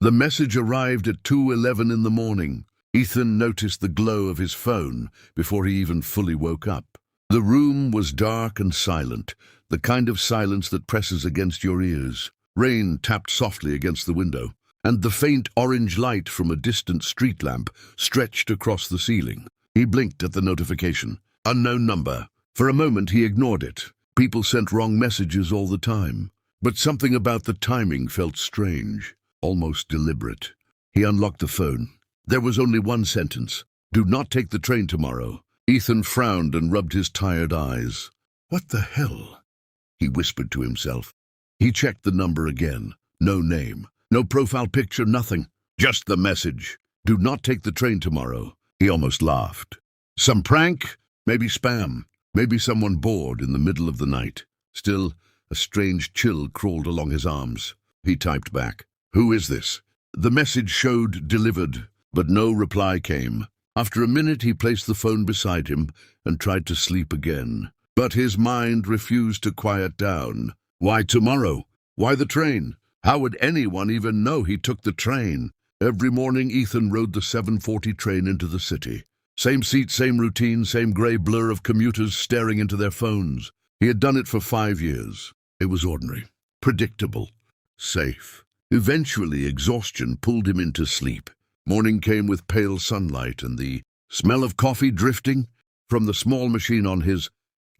The message arrived at 2:11 in the morning. Ethan noticed the glow of his phone before he even fully woke up. The room was dark and silent, the kind of silence that presses against your ears. Rain tapped softly against the window, and the faint orange light from a distant street lamp stretched across the ceiling. He blinked at the notification. Unknown number. For a moment he ignored it. People sent wrong messages all the time. But something about the timing felt strange. Almost deliberate. He unlocked the phone. There was only one sentence. Do not take the train tomorrow. Ethan frowned and rubbed his tired eyes. What the hell? He whispered to himself. He checked the number again. No name. No profile picture, nothing. Just the message. Do not take the train tomorrow. He almost laughed. Some prank? Maybe spam. Maybe someone bored in the middle of the night. Still, a strange chill crawled along his arms. He typed back. Who is this? The message showed delivered, but no reply came. After a minute, he placed the phone beside him and tried to sleep again. But his mind refused to quiet down. Why tomorrow? Why the train? How would anyone even know he took the train? Every morning, Ethan rode the 7:40 train into the city. Same seat, same routine, same gray blur of commuters staring into their phones. He had done it for 5 years. It was ordinary, predictable, safe. Eventually, exhaustion pulled him into sleep. Morning came with pale sunlight and the smell of coffee drifting from the small machine on his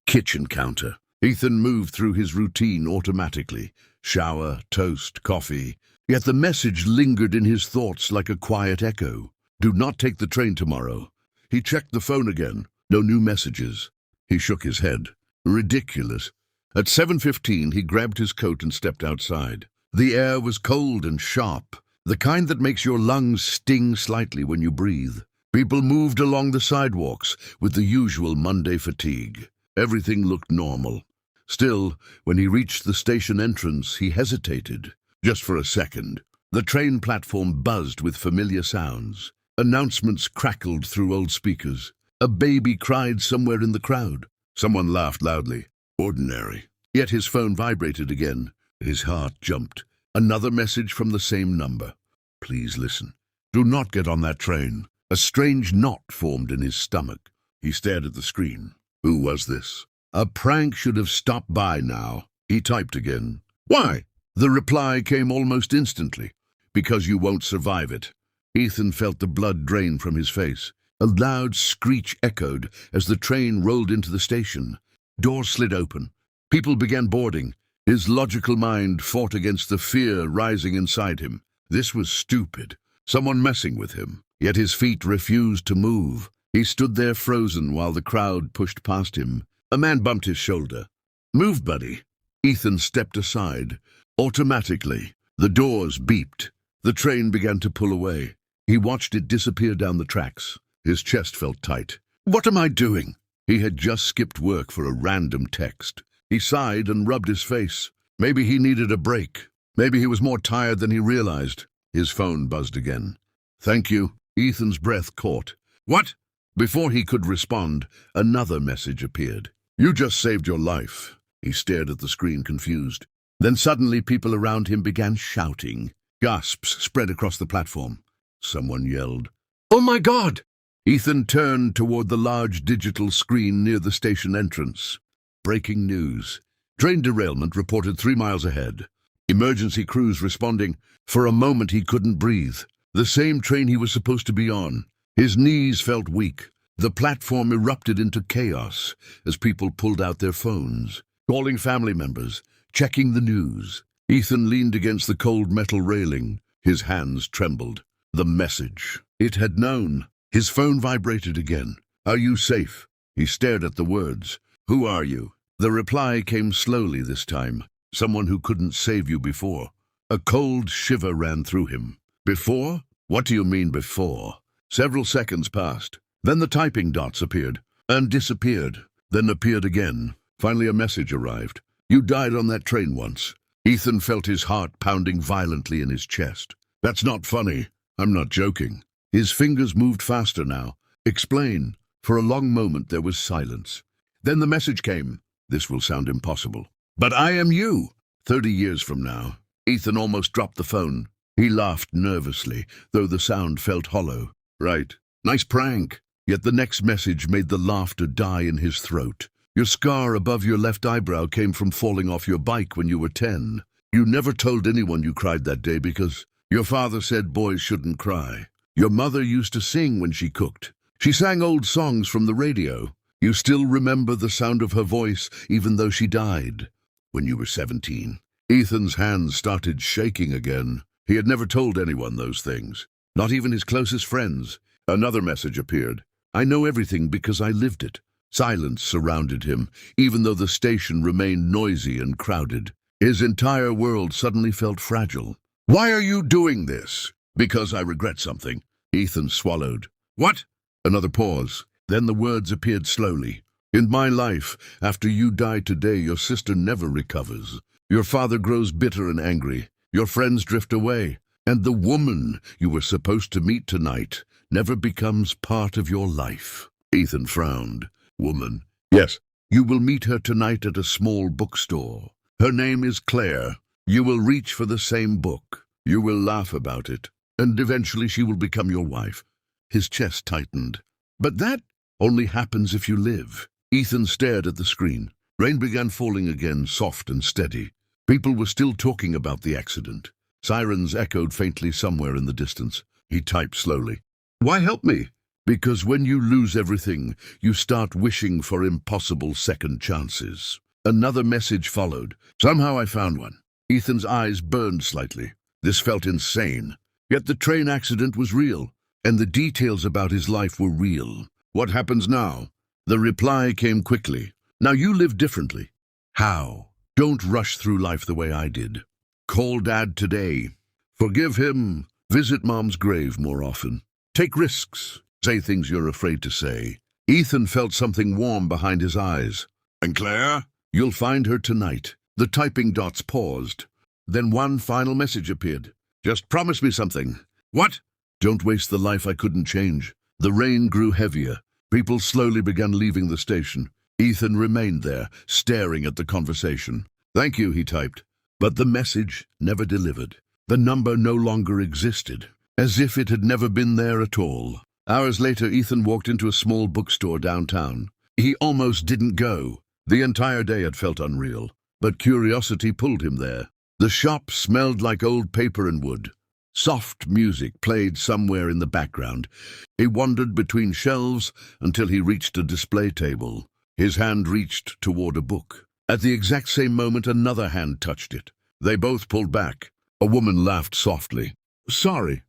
kitchen counter. Ethan moved through his routine automatically. Shower, toast, coffee. Yet the message lingered in his thoughts like a quiet echo. Do not take the train tomorrow. He checked the phone again. No new messages. He shook his head. Ridiculous. At 7:15, he grabbed his coat and stepped outside. The air was cold and sharp, the kind that makes your lungs sting slightly when you breathe. People moved along the sidewalks with the usual Monday fatigue. Everything looked normal. Still, when he reached the station entrance, he hesitated. Just for a second. The train platform buzzed with familiar sounds. Announcements crackled through old speakers. A baby cried somewhere in the crowd. Someone laughed loudly. Ordinary. Yet his phone vibrated again. His heart jumped. Another message from the same number. Please listen. Do not get on that train. A strange knot formed in his stomach. He stared at the screen. Who was this? A prank should have stopped by now. He typed again. Why? The reply came almost instantly. Because you won't survive it. Ethan felt the blood drain from his face. A loud screech echoed as the train rolled into the station. Doors slid open. People began boarding. His logical mind fought against the fear rising inside him. This was stupid. Someone messing with him. Yet his feet refused to move. He stood there frozen while the crowd pushed past him. A man bumped his shoulder. Move, buddy. Ethan stepped aside. Automatically, the doors beeped. The train began to pull away. He watched it disappear down the tracks. His chest felt tight. What am I doing? He had just skipped work for a random text. He sighed and rubbed his face. Maybe he needed a break. Maybe he was more tired than he realized. His phone buzzed again. Thank you. Ethan's breath caught. What? Before he could respond, another message appeared. You just saved your life. He stared at the screen, confused. Then suddenly people around him began shouting. Gasps spread across the platform. Someone yelled, "Oh my God!" Ethan turned toward the large digital screen near the station entrance. Breaking news. Train derailment reported 3 miles ahead. Emergency crews responding. For a moment he couldn't breathe. The same train he was supposed to be on. His knees felt weak. The platform erupted into chaos as people pulled out their phones, calling family members, checking the news. Ethan leaned against the cold metal railing. His hands trembled. The message. It had known. His phone vibrated again. Are you safe? He stared at the words. Who are you? The reply came slowly this time. Someone who couldn't save you before. A cold shiver ran through him. Before? What do you mean before? Several seconds passed. Then the typing dots appeared and disappeared, then appeared again. Finally a message arrived. You died on that train once. Ethan felt his heart pounding violently in his chest. That's not funny. I'm not joking. His fingers moved faster now. Explain. For a long moment there was silence. Then the message came. This will sound impossible. But I am you. 30 years from now. Ethan almost dropped the phone. He laughed nervously, though the sound felt hollow. Right. Nice prank. Yet the next message made the laughter die in his throat. Your scar above your left eyebrow came from falling off your bike when you were 10. You never told anyone you cried that day because your father said boys shouldn't cry. Your mother used to sing when she cooked. She sang old songs from the radio. You still remember the sound of her voice even though she died. When you were 17, Ethan's hands started shaking again. He had never told anyone those things, not even his closest friends. Another message appeared. I know everything because I lived it. Silence surrounded him, even though the station remained noisy and crowded. His entire world suddenly felt fragile. Why are you doing this? Because I regret something. Ethan swallowed. What? Another pause. Then the words appeared slowly. In my life, after you die today, your sister never recovers. Your father grows bitter and angry. Your friends drift away. And the woman you were supposed to meet tonight never becomes part of your life. Ethan frowned. Woman? Yes. You will meet her tonight at a small bookstore. Her name is Claire. You will reach for the same book. You will laugh about it. And eventually she will become your wife. His chest tightened. But that only happens if you live. Ethan stared at the screen. Rain began falling again, soft and steady. People were still talking about the accident. Sirens echoed faintly somewhere in the distance. He typed slowly. Why help me? Because when you lose everything, you start wishing for impossible second chances. Another message followed. Somehow I found one. Ethan's eyes burned slightly. This felt insane. Yet the train accident was real, and the details about his life were real. What happens now? The reply came quickly. Now you live differently. How? Don't rush through life the way I did. Call Dad today. Forgive him. Visit Mom's grave more often. Take risks. Say things you're afraid to say. Ethan felt something warm behind his eyes. And Claire? You'll find her tonight. The typing dots paused. Then one final message appeared. Just promise me something. What? Don't waste the life I couldn't change. The rain grew heavier. People slowly began leaving the station. Ethan remained there, staring at the conversation. Thank you, he typed. But the message never delivered. The number no longer existed, as if it had never been there at all. Hours later, Ethan walked into a small bookstore downtown. He almost didn't go. The entire day had felt unreal, but curiosity pulled him there. The shop smelled like old paper and wood. Soft music played somewhere in the background. He wandered between shelves until he reached a display table. His hand reached toward a book. At the exact same moment, another hand touched it. They both pulled back. A woman laughed softly. Sorry.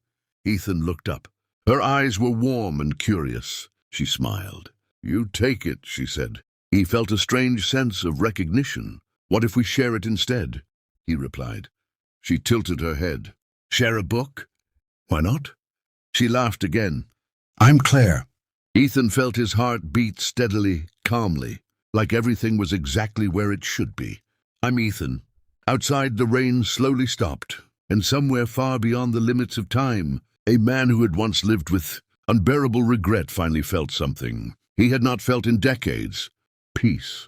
Ethan looked up. Her eyes were warm and curious. She smiled. You take it, she said. He felt a strange sense of recognition. What if we share it instead? He replied. She tilted her head. Share a book? Why not? She laughed again. I'm Claire. Ethan felt his heart beat steadily, calmly, like everything was exactly where it should be. I'm Ethan. Outside, the rain slowly stopped, and somewhere far beyond the limits of time, a man who had once lived with unbearable regret finally felt something he had not felt in decades. Peace.